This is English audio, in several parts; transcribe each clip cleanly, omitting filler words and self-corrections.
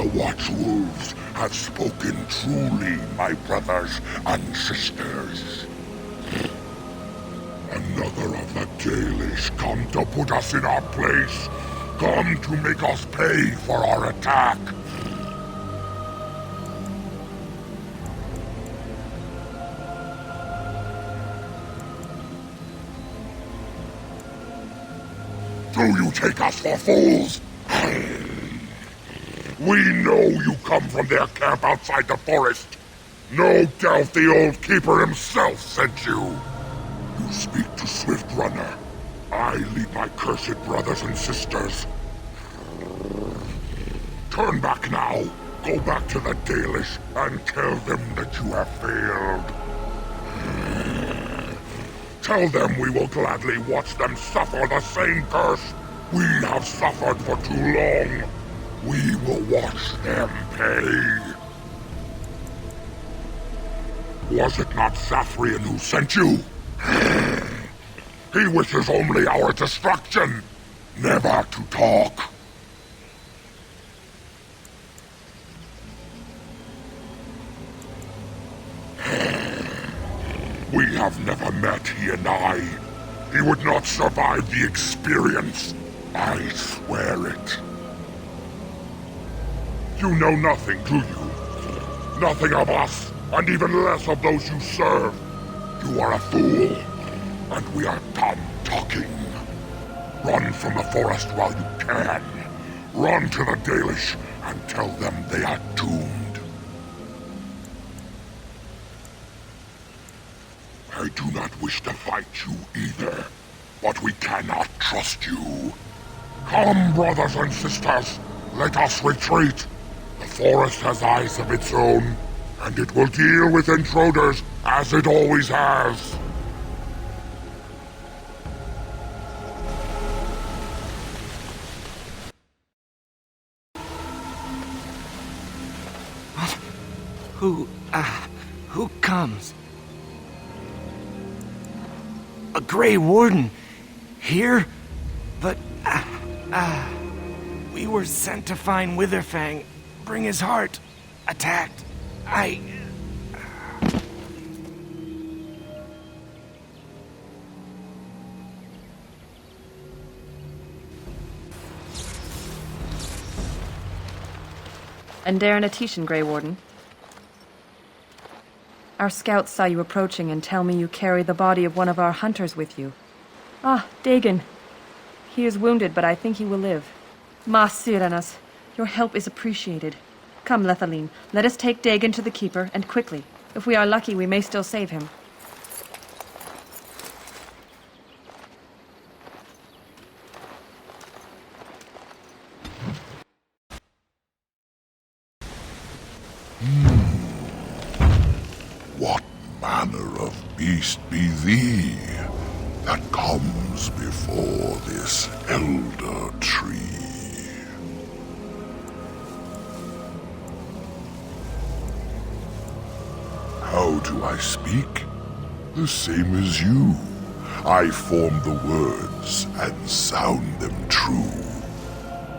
The Watchwolves have spoken truly, my brothers and sisters. Another of the Dalish come to put us in our place. Come to make us pay for our attack. Do you take us for fools? We know you come from their camp outside the forest. No doubt the old keeper himself sent you. You speak to Swift Runner. I lead my cursed brothers and sisters. Turn back now. Go back to the Dalish and tell them that you have failed. Tell them we will gladly watch them suffer the same curse we have suffered for too long. We will watch them pay. Was it not Zafrian who sent you? He wishes only our destruction, never to talk. We have never met, he and I. He would not survive the experience. I swear it. You know nothing, do you? Nothing of us, and even less of those you serve. You are a fool, and we are done talking. Run from the forest while you can. Run to the Dalish and tell them they are doomed. I do not wish to fight you either, but we cannot trust you. Come, brothers and sisters, let us retreat. The forest has eyes of its own, and it will deal with intruders as it always has. Who comes? A Grey Warden? Here? But, we were sent to find Witherfang, bring his heart. Attacked. And Darren Atishan, Grey Warden. Our scouts saw you approaching and tell me you carry the body of one of our hunters with you. Ah, Dagon. He is wounded, but I think he will live. Ma Siranas, your help is appreciated. Come, Lethaline, let us take Dagon to the Keeper, and quickly. If we are lucky, we may still save him. What manner of beast be thee that comes before this elder tree? How do I speak? The same as you. I form the words and sound them true.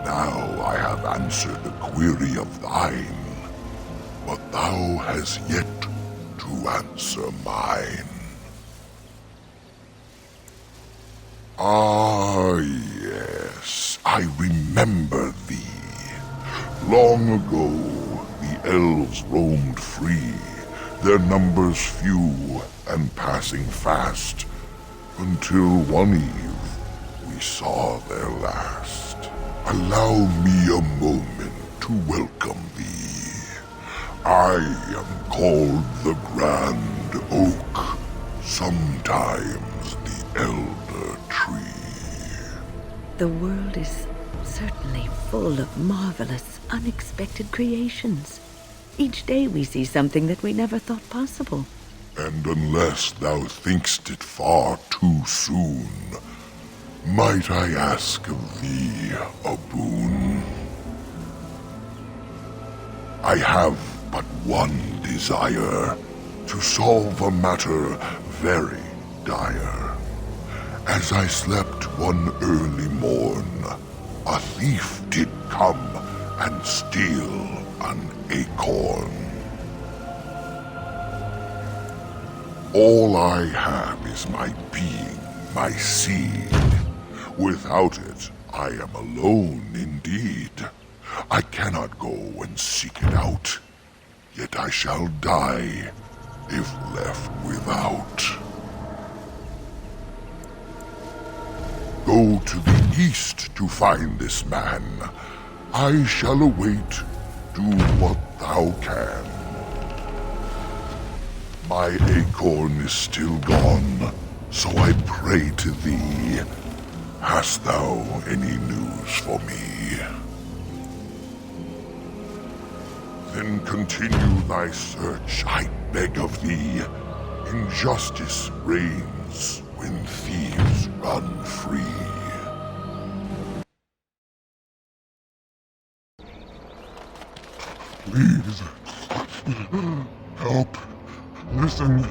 Now I have answered a query of thine, but thou hast yet to answer mine. Ah, yes, I remember thee. Long ago, the elves roamed free, their numbers few and passing fast, until one eve we saw their last. Allow me a moment to welcome thee. I am called the Grand Oak, sometimes the Elder Tree. The world is certainly full of marvelous, unexpected creations. Each day we see something that we never thought possible. And unless thou thinkst it far too soon, might I ask of thee a boon? I have but one desire, to solve a matter very dire. As I slept one early morn, a thief did come and steal an acorn. All I have is my being, my seed. Without it, I am alone indeed. I cannot go and seek it out, yet I shall die if left without. Go to the east to find this man. I shall await. Do what thou can. My acorn is still gone, so I pray to thee. Hast thou any news for me? Then continue thy search, I beg of thee. Injustice reigns when thieves run free. Please, help. Listen.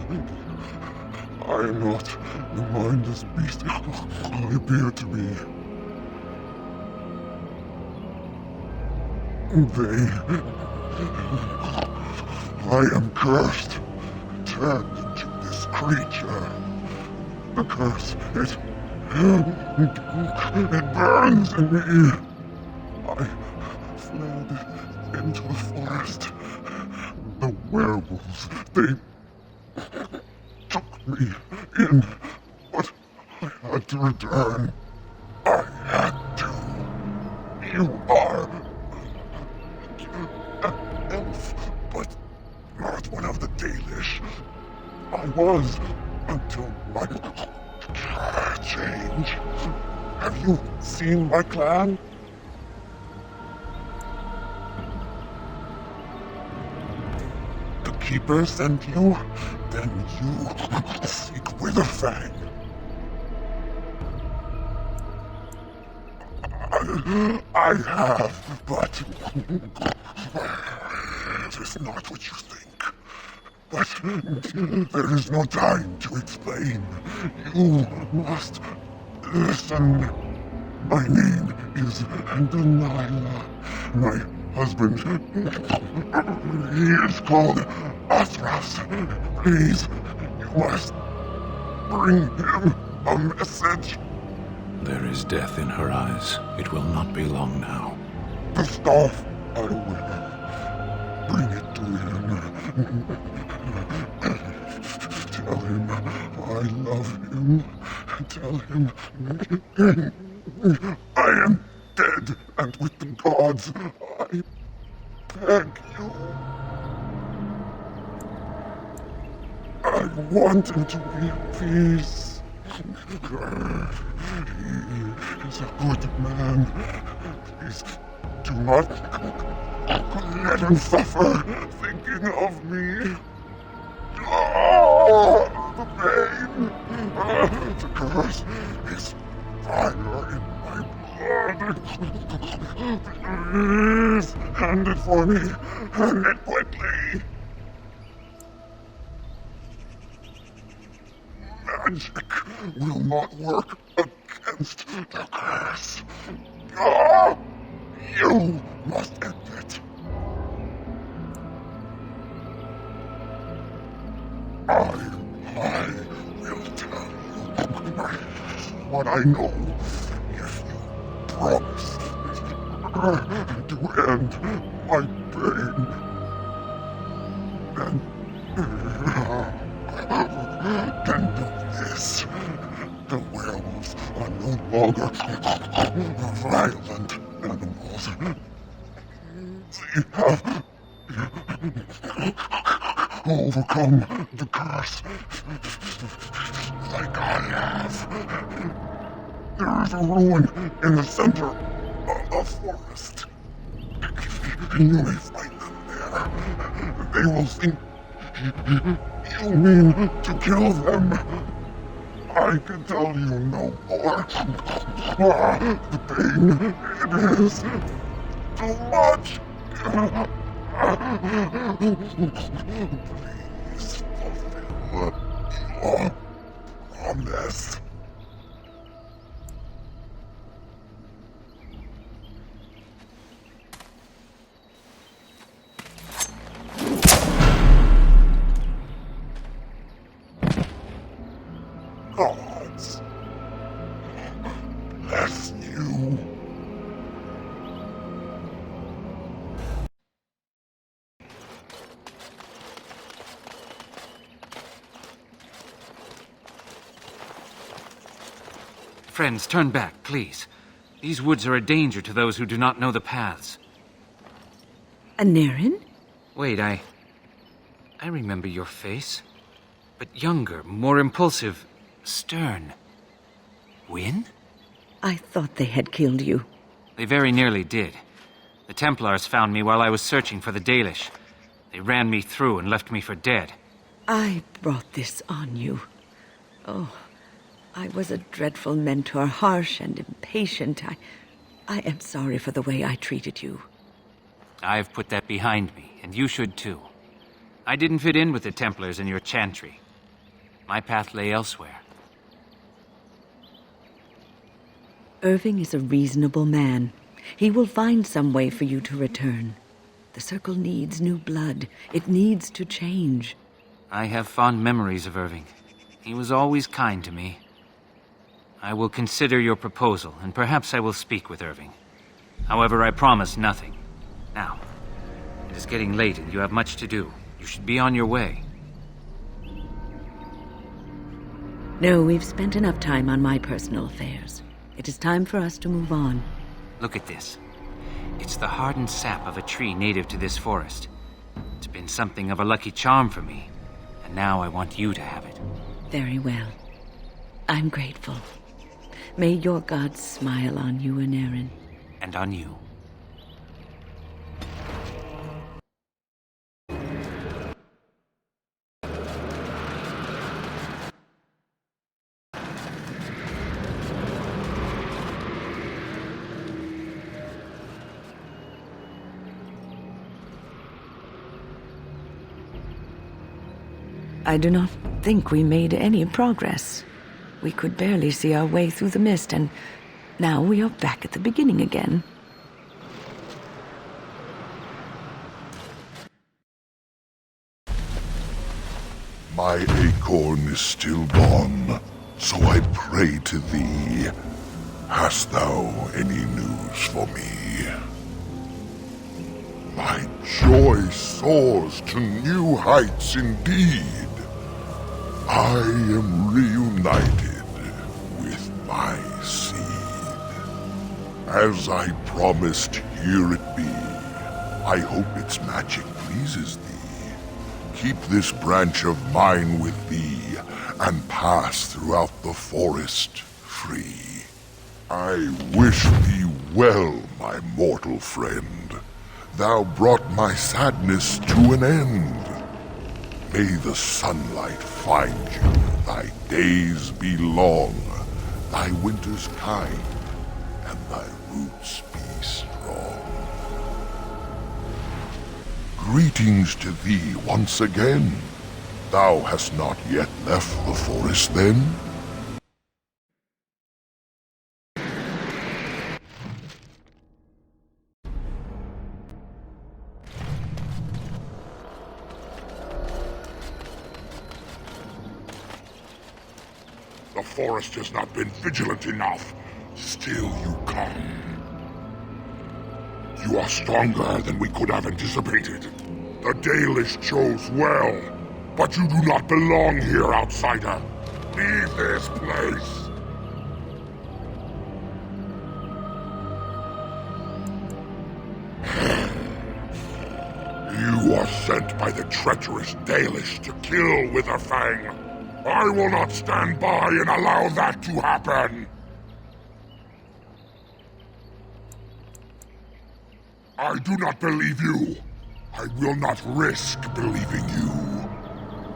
I am not the mindless beast I appear to be. I am cursed, turned into this creature. The curse, it burns in me. I fled into the forest. The werewolves, they took me in, but I had to return. I had to. You are an elf, but not one of the Dalish. I was until my change. Have you seen my clan? The Keeper sent you? Then you seek Witherfang. I have, but it is not what you think. But there is no time to explain. You must listen. My name is Delilah. My husband, he is called Athras. Please, you must bring him a message. There is death in her eyes. It will not be long now. The staff, I will bring it to him. Tell him I love him. Tell him I am dead, and with the gods, I beg you. I want him to be at peace. He is a good man. Please do not let him suffer thinking of me. Oh, the pain. The curse is fire in my blood. Please, hand it for me. Hand it quickly. Magic will not work against the curse. You must end it. I will tell you what I know if you promise to end my pain. Then do this. The werewolves are no longer violent animals. They have overcome the curse like I have. There is a ruin in the center of the forest. You may find them there. They will think you mean to kill them. I can tell you no more. The pain, it is too much. Please fulfill your promise. gods bless you. Friends, turn back, please. These woods are a danger to those who do not know the paths. A Naren? Wait, I remember your face. But younger, more impulsive, stern. Win? I thought they had killed you. They very nearly did. The Templars found me while I was searching for the Dalish. They ran me through and left me for dead. I brought this on you. Oh, I was a dreadful mentor, harsh and impatient. I am sorry for the way I treated you. I've put that behind me, and you should too. I didn't fit in with the Templars in your chantry. My path lay elsewhere. Irving is a reasonable man. He will find some way for you to return. The Circle needs new blood. It needs to change. I have fond memories of Irving. He was always kind to me. I will consider your proposal, and perhaps I will speak with Irving. However, I promise nothing. Now, it is getting late and you have much to do. You should be on your way. No, we've spent enough time on my personal affairs. It is time for us to move on. Look at this. It's the hardened sap of a tree native to this forest. It's been something of a lucky charm for me, and now I want you to have it. Very well. I'm grateful. May your gods smile on you and Aaron. And on you. I do not think we made any progress. We could barely see our way through the mist, and now we are back at the beginning again. My acorn is still gone, so I pray to thee. Hast thou any news for me? My joy soars to new heights indeed. I am reunited with my seed. As I promised, here it be. I hope its magic pleases thee. Keep this branch of mine with thee, and pass throughout the forest free. I wish thee well, my mortal friend. Thou brought my sadness to an end. May the sunlight find you, thy days be long, thy winters kind, and thy roots be strong. Greetings to thee once again. Thou hast not yet left the forest then? The forest has not been vigilant enough. Still you come. You are stronger than we could have anticipated. The Dalish chose well, but you do not belong here, outsider. Leave this place. You are sent by the treacherous Dalish to kill Witherfang. I will not stand by and allow that to happen! I do not believe you. I will not risk believing you.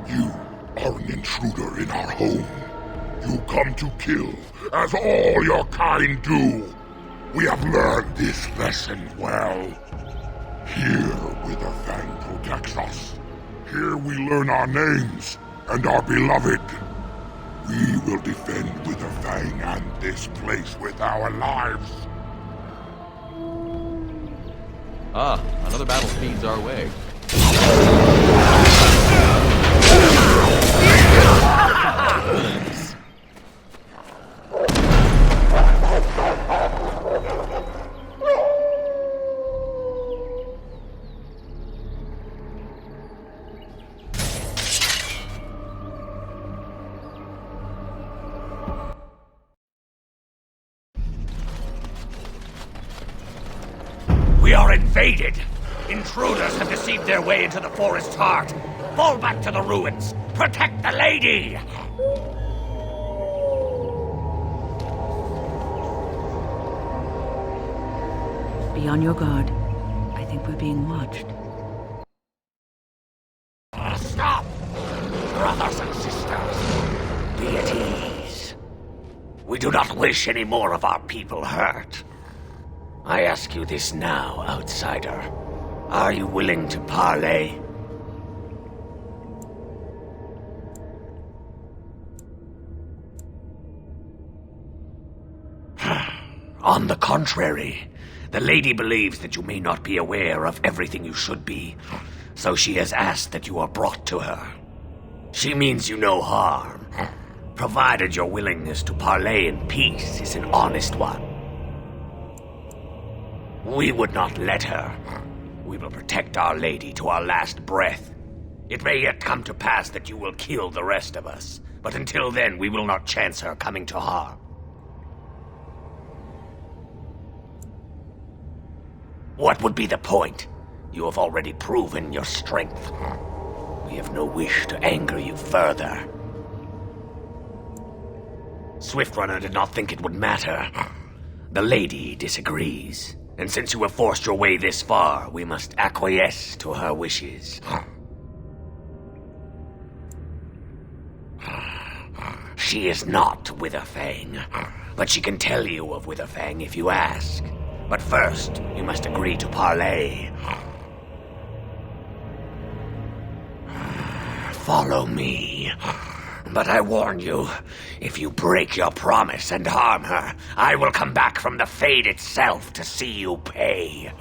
You are an intruder in our home. You come to kill, as all your kind do. We have learned this lesson well. Here, Witherfang protects us. Here we learn our names and are beloved. We will defend Witherfang and this place with our lives. Ah, another battle speeds our way. We are invaded! Intruders have deceived their way into the forest's heart. Fall back to the ruins! Protect the lady! Be on your guard. I think we're being watched. Stop! Brothers and sisters, be at ease. We do not wish any more of our people hurt. I ask you this now, outsider. Are you willing to parley? On the contrary, the lady believes that you may not be aware of everything you should be, so she has asked that you are brought to her. She means you no harm, provided your willingness to parley in peace is an honest one. We would not let her. We will protect our lady to our last breath. It may yet come to pass that you will kill the rest of us, but until then we will not chance her coming to harm. What would be the point? You have already proven your strength. We have no wish to anger you further. Swiftrunner did not think it would matter. The lady disagrees, and since you have forced your way this far, we must acquiesce to her wishes. She is not Witherfang, but she can tell you of Witherfang if you ask. But first, you must agree to parley. Follow me. But I warn you, if you break your promise and harm her, I will come back from the Fade itself to see you pay.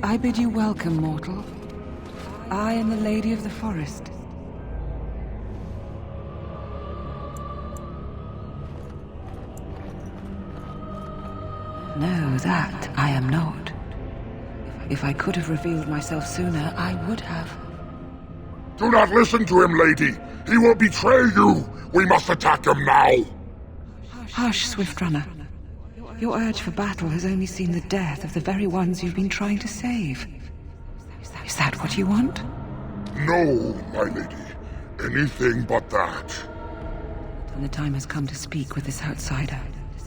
I bid you welcome, mortal. I am the Lady of the Forest. No, that I am not. If I could have revealed myself sooner, I would have. Do not listen to him, lady. He will betray you. We must attack him now. Hush, Swiftrunner. Your urge for battle has only seen the death of the very ones you've been trying to save. Is that what you want? No, my lady. Anything but that. And the time has come to speak with this outsider,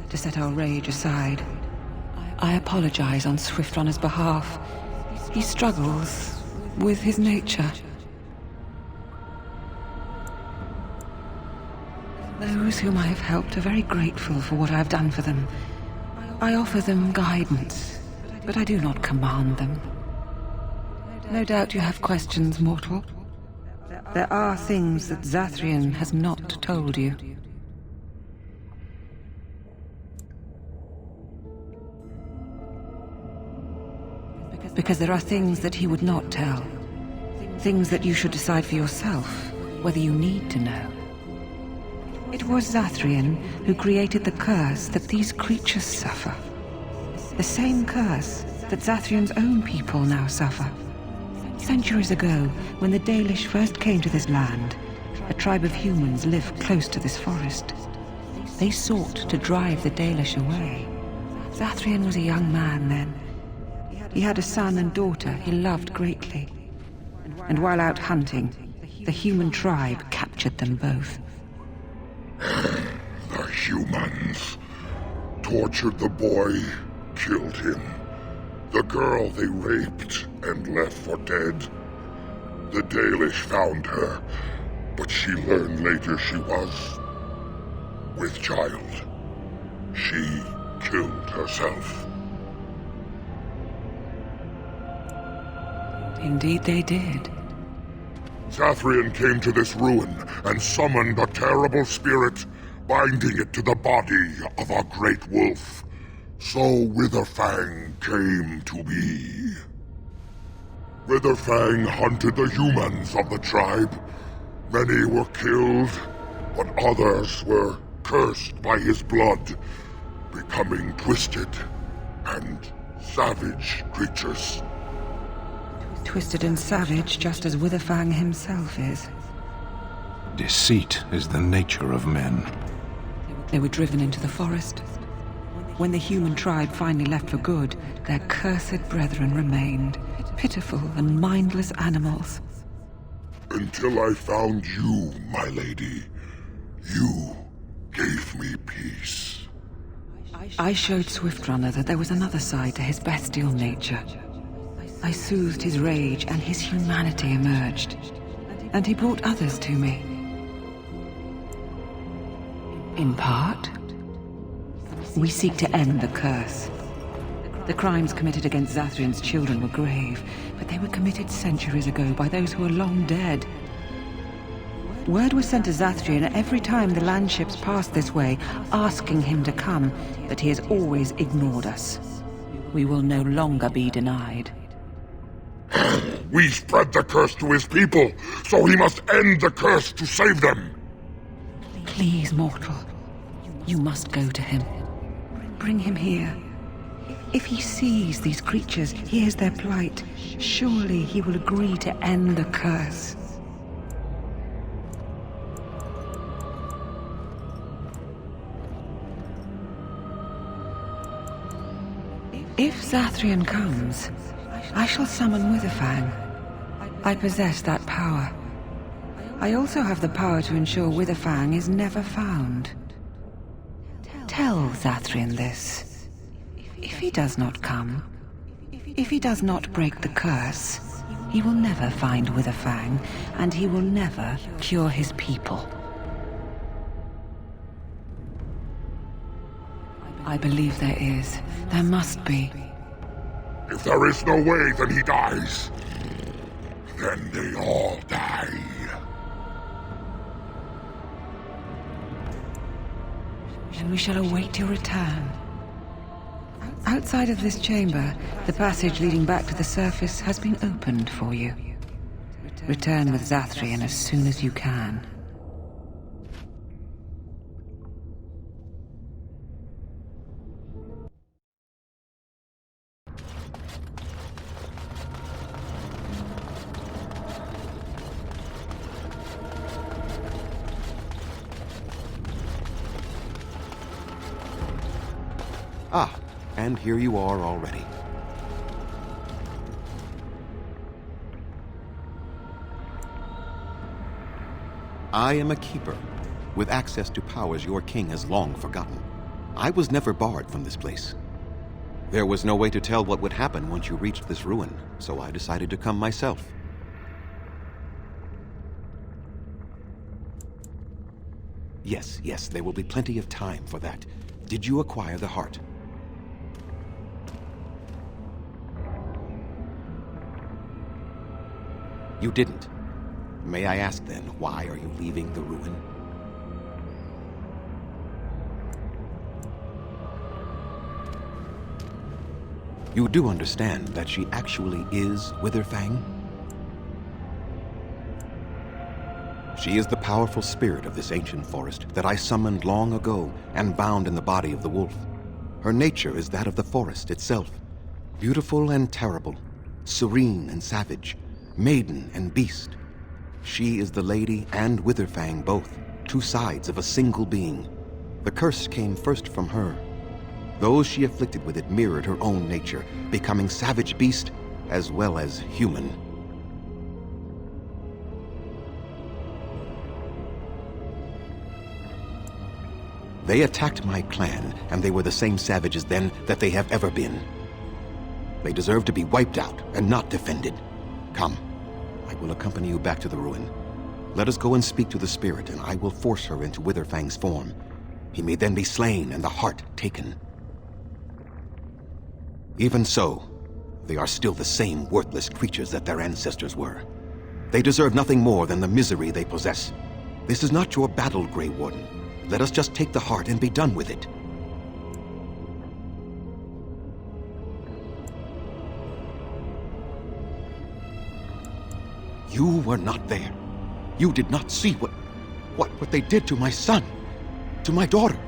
to set our rage aside. I apologize on Swiftrunner's behalf. He struggles with his nature. Those whom I have helped are very grateful for what I have done for them. I offer them guidance, but I do not command them. No doubt you have questions, mortal. There are things that Zathrian has not told you. Because there are things that he would not tell. Things that you should decide for yourself, whether you need to know. It was Zathrian who created the curse that these creatures suffer. The same curse that Zathrian's own people now suffer. Centuries ago, when the Dalish first came to this land, a tribe of humans lived close to this forest. They sought to drive the Dalish away. Zathrian was a young man then. He had a son and daughter he loved greatly. And while out hunting, the human tribe captured them both. The humans tortured the boy, killed him. The girl they raped and left for dead. The Dalish found her, But she learned later she was with child. She killed herself. Indeed they did. Zathrian came to this ruin and summoned a terrible spirit, binding it to the body of a great wolf. So Witherfang came to be. Witherfang hunted the humans of the tribe. Many were killed, but others were cursed by his blood, becoming twisted and savage creatures. Twisted and savage, just as Witherfang himself is. Deceit is the nature of men. They were driven into the forest. When the human tribe finally left for good, their cursed brethren remained, pitiful and mindless animals. Until I found you, my lady. You gave me peace. I showed Swiftrunner that there was another side to his bestial nature. I soothed his rage and his humanity emerged. And he brought others to me. In part, we seek to end the curse. The crimes committed against Zathrian's children were grave, but they were committed centuries ago by those who are long dead. Word was sent to Zathrian every time the landships passed this way, asking him to come, but he has always ignored us. We will no longer be denied. We spread the curse to his people, so he must end the curse to save them. Please, mortal. You must go to him. Bring him here. If he sees these creatures, hears their plight, surely he will agree to end the curse. If Zathrian comes, I shall summon Witherfang. I possess that power. I also have the power to ensure Witherfang is never found. Tell Zathrian this. If he does not come, if he does not break the curse, he will never find Witherfang, and he will never cure his people. I believe there is. There must be. If there is no way, then he dies. Then they all die. And we shall await your return. Outside of this chamber, the passage leading back to the surface has been opened for you. Return with Zathrian as soon as you can. Ah, and here you are already. I am a keeper, with access to powers your king has long forgotten. I was never barred from this place. There was no way to tell what would happen once you reached this ruin, so I decided to come myself. Yes, there will be plenty of time for that. Did you acquire the heart? You didn't. May I ask then, why are you leaving the ruin? You do understand that she actually is Witherfang? She is the powerful spirit of this ancient forest that I summoned long ago and bound in the body of the wolf. Her nature is that of the forest itself, beautiful and terrible, serene and savage, maiden and beast. She is the lady and Witherfang both, two sides of a single being. The curse came first from her. Those she afflicted with it mirrored her own nature, becoming savage beast as well as human. They attacked my clan, and they were the same savages then that they have ever been. They deserve to be wiped out and not defended. Come, I will accompany you back to the ruin. Let us go and speak to the spirit, and I will force her into Witherfang's form. He may then be slain and the heart taken. Even so, they are still the same worthless creatures that their ancestors were. They deserve nothing more than the misery they possess. This is not your battle, Grey Warden. Let us just take the heart and be done with it. You were not there. You did not see what they did to my son, to my daughter,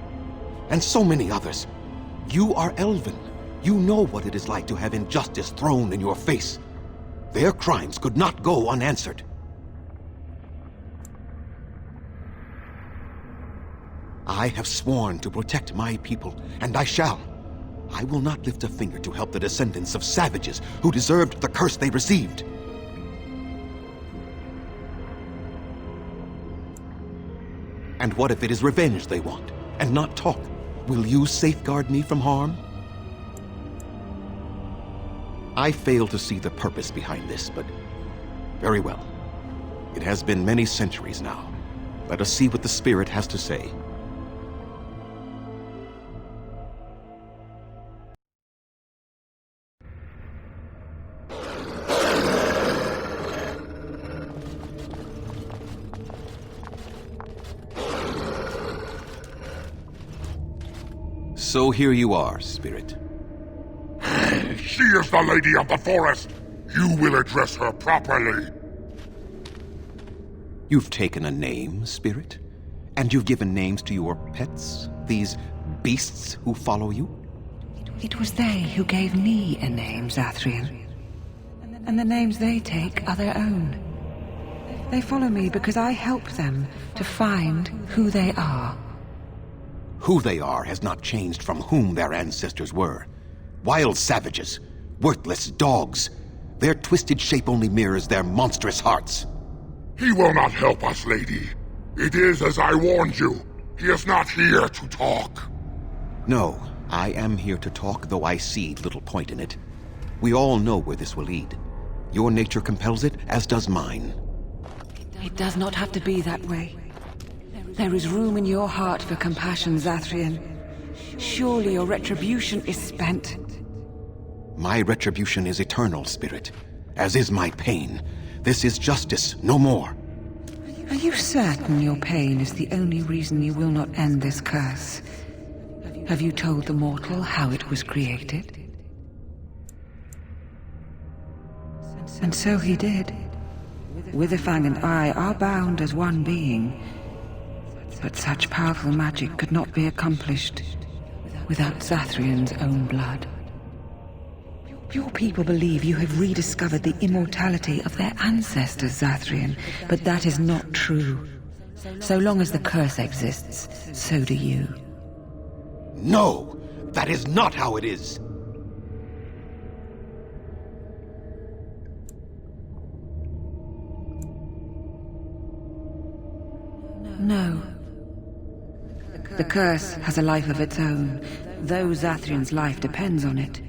and so many others. You are Elven. You know what it is like to have injustice thrown in your face. Their crimes could not go unanswered. I have sworn to protect my people, and I shall. I will not lift a finger to help the descendants of savages who deserved the curse they received. And what if it is revenge they want, and not talk? Will you safeguard me from harm? I fail to see the purpose behind this, but very well. It has been many centuries now. Let us see what the spirit has to say. So here you are, Spirit. She is the Lady of the Forest. You will address her properly. You've taken a name, Spirit? And you've given names to your pets? These beasts who follow you? It was they who gave me a name, Zathrian. And the names they take are their own. They follow me because I help them to find who they are. Who they are has not changed from whom their ancestors were. Wild savages, worthless dogs. Their twisted shape only mirrors their monstrous hearts. He will not help us, lady. It is as I warned you. He is not here to talk. No, I am here to talk, though I see little point in it. We all know where this will lead. Your nature compels it, as does mine. It does not have to be that way. There is room in your heart for compassion, Zathrian. Surely your retribution is spent. My retribution is eternal, Spirit, as is my pain. This is justice, no more. Are you certain your pain is the only reason you will not end this curse? Have you told the mortal how it was created? And so he did. Witherfang and I are bound as one being. But such powerful magic could not be accomplished without Zathrian's own blood. Your people believe you have rediscovered the immortality of their ancestors, Zathrian, but that is not true. So long as the curse exists, so do you. No! That is not how it is! No. The curse has a life of its own, though Zathrian's life depends on it.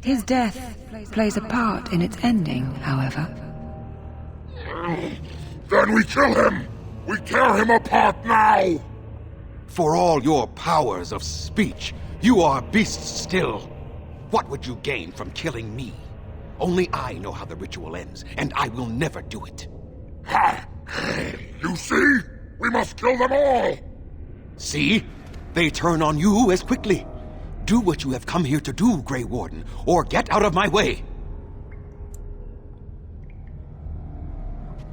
His death plays a part in its ending, however. Then we kill him! We tear him apart now! For all your powers of speech, you are beasts still. What would you gain from killing me? Only I know how the ritual ends, and I will never do it. Ha! You see? We must kill them all! See? They turn on you as quickly. Do what you have come here to do, Grey Warden, or get out of my way.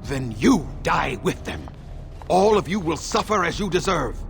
Then you die with them. All of you will suffer as you deserve.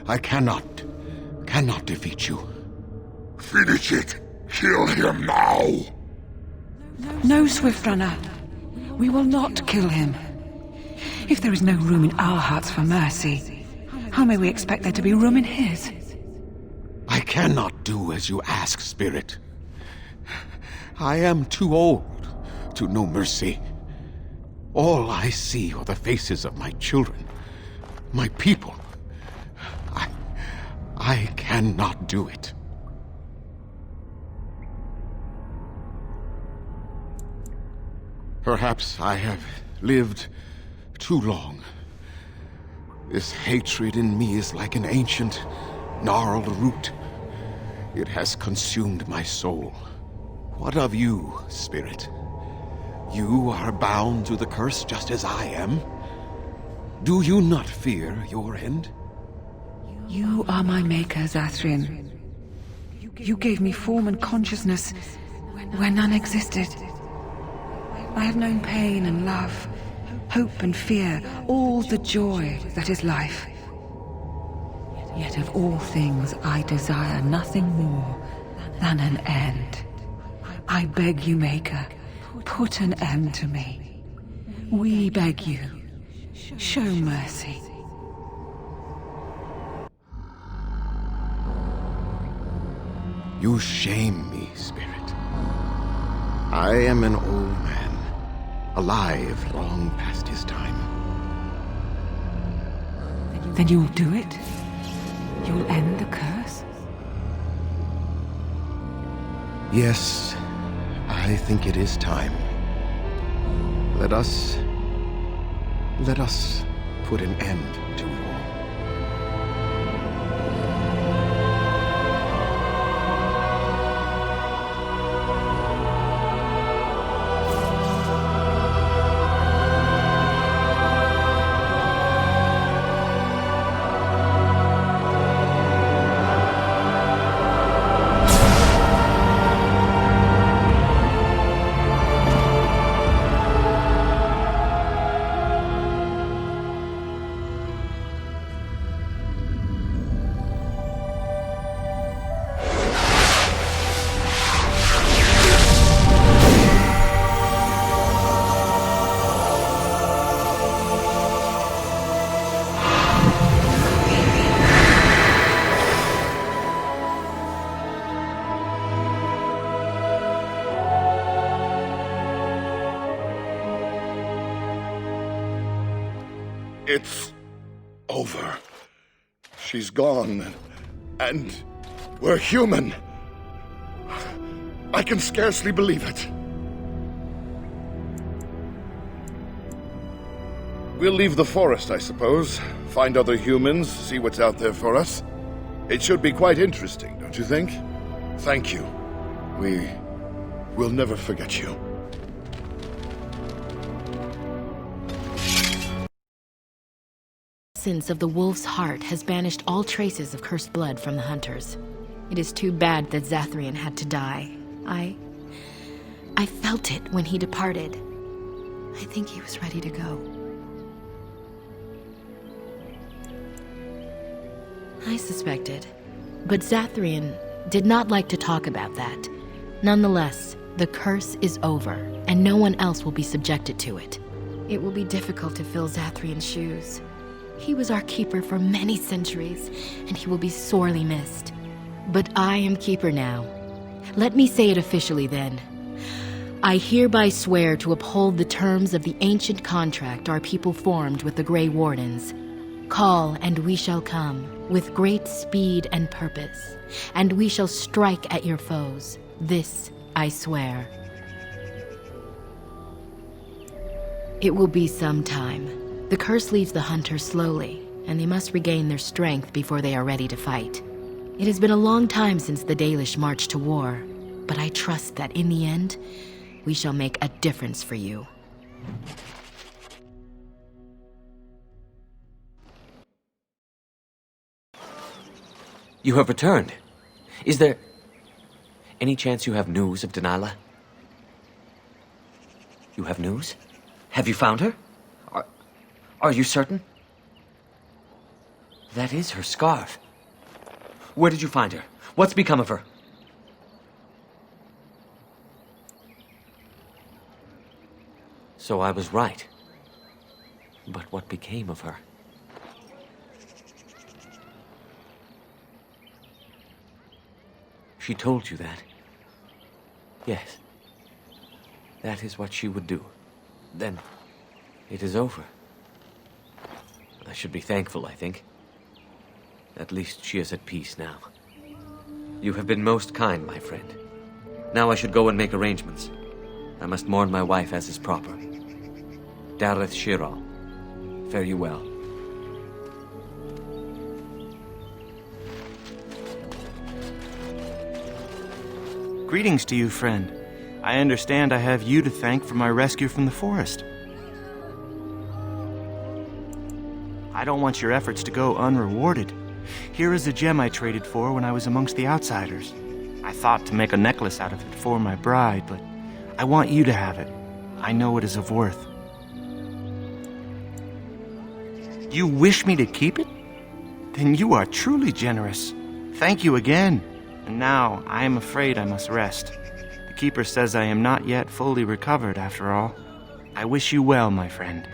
I cannot defeat you. Finish it! Kill him now! No, Swift Runner. We will not kill him. If there is no room in our hearts for mercy, how may we expect there to be room in his? I cannot do as you ask, Spirit. I am too old to know mercy. All I see are the faces of my children, my people. I cannot do it. Perhaps I have lived too long. This hatred in me is like an ancient, gnarled root. It has consumed my soul. What of you, Spirit? You are bound to the curse just as I am. Do you not fear your end? You are my maker, Zathrian. You gave me form and consciousness where none existed. I have known pain and love, hope and fear, all the joy that is life. Yet of all things I desire nothing more than an end. I beg you, Maker, put an end to me. We beg you, show mercy. You shame me, Spirit. I am an old man, alive long past his time. Then you will do it? You will end the curse? Yes, I think it is time. Let us put an end to it all. It's over. She's gone, and we're human. I can scarcely believe it. We'll leave the forest, I suppose. Find other humans, see what's out there for us. It should be quite interesting, don't you think? Thank you. We'll never forget you. The essence of the wolf's heart has banished all traces of cursed blood from the hunters. It is too bad that Zathrian had to die. I felt it when he departed. I think he was ready to go. I suspected. But Zathrian did not like to talk about that. Nonetheless, the curse is over, and no one else will be subjected to it. It will be difficult to fill Zathrian's shoes. He was our keeper for many centuries, and he will be sorely missed. But I am keeper now. Let me say it officially then. I hereby swear to uphold the terms of the ancient contract our people formed with the Grey Wardens. Call, and we shall come, with great speed and purpose, and we shall strike at your foes. This I swear. It will be some time. The curse leaves the hunters slowly, and they must regain their strength before they are ready to fight. It has been a long time since the Dalish marched to war, but I trust that in the end, we shall make a difference for you. You have returned. Is there any chance you have news of Delilah? You have news? Have you found her? Are you certain? That is her scarf. Where did you find her? What's become of her? So I was right. But what became of her? She told you that? Yes. That is what she would do. Then, it is over. I should be thankful, I think. At least she is at peace now. You have been most kind, my friend. Now I should go and make arrangements. I must mourn my wife as is proper. Dareth Shira, fare you well. Greetings to you, friend. I understand I have you to thank for my rescue from the forest. I don't want your efforts to go unrewarded. Here is a gem I traded for when I was amongst the outsiders. I thought to make a necklace out of it for my bride, but I want you to have it. I know it is of worth. You wish me to keep it? Then you are truly generous. Thank you again. And now I am afraid I must rest. The keeper says I am not yet fully recovered after all. I wish you well, my friend.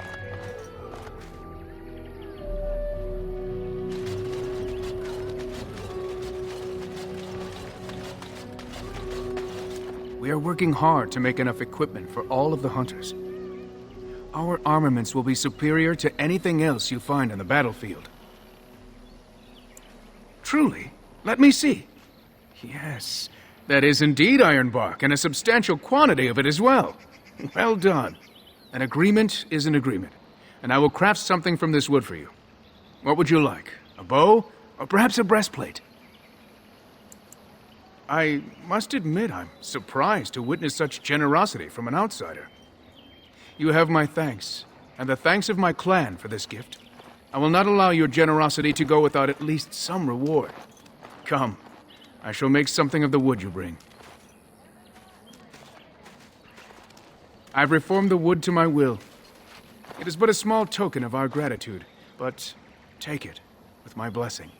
We are working hard to make enough equipment for all of the hunters. Our armaments will be superior to anything else you find on the battlefield. Truly? Let me see. Yes, that is indeed ironbark, and a substantial quantity of it as well. Well done. An agreement is an agreement, and I will craft something from this wood for you. What would you like? A bow, or perhaps a breastplate? I must admit I'm surprised to witness such generosity from an outsider. You have my thanks, and the thanks of my clan for this gift. I will not allow your generosity to go without at least some reward. Come, I shall make something of the wood you bring. I've reformed the wood to my will. It is but a small token of our gratitude, but take it with my blessing.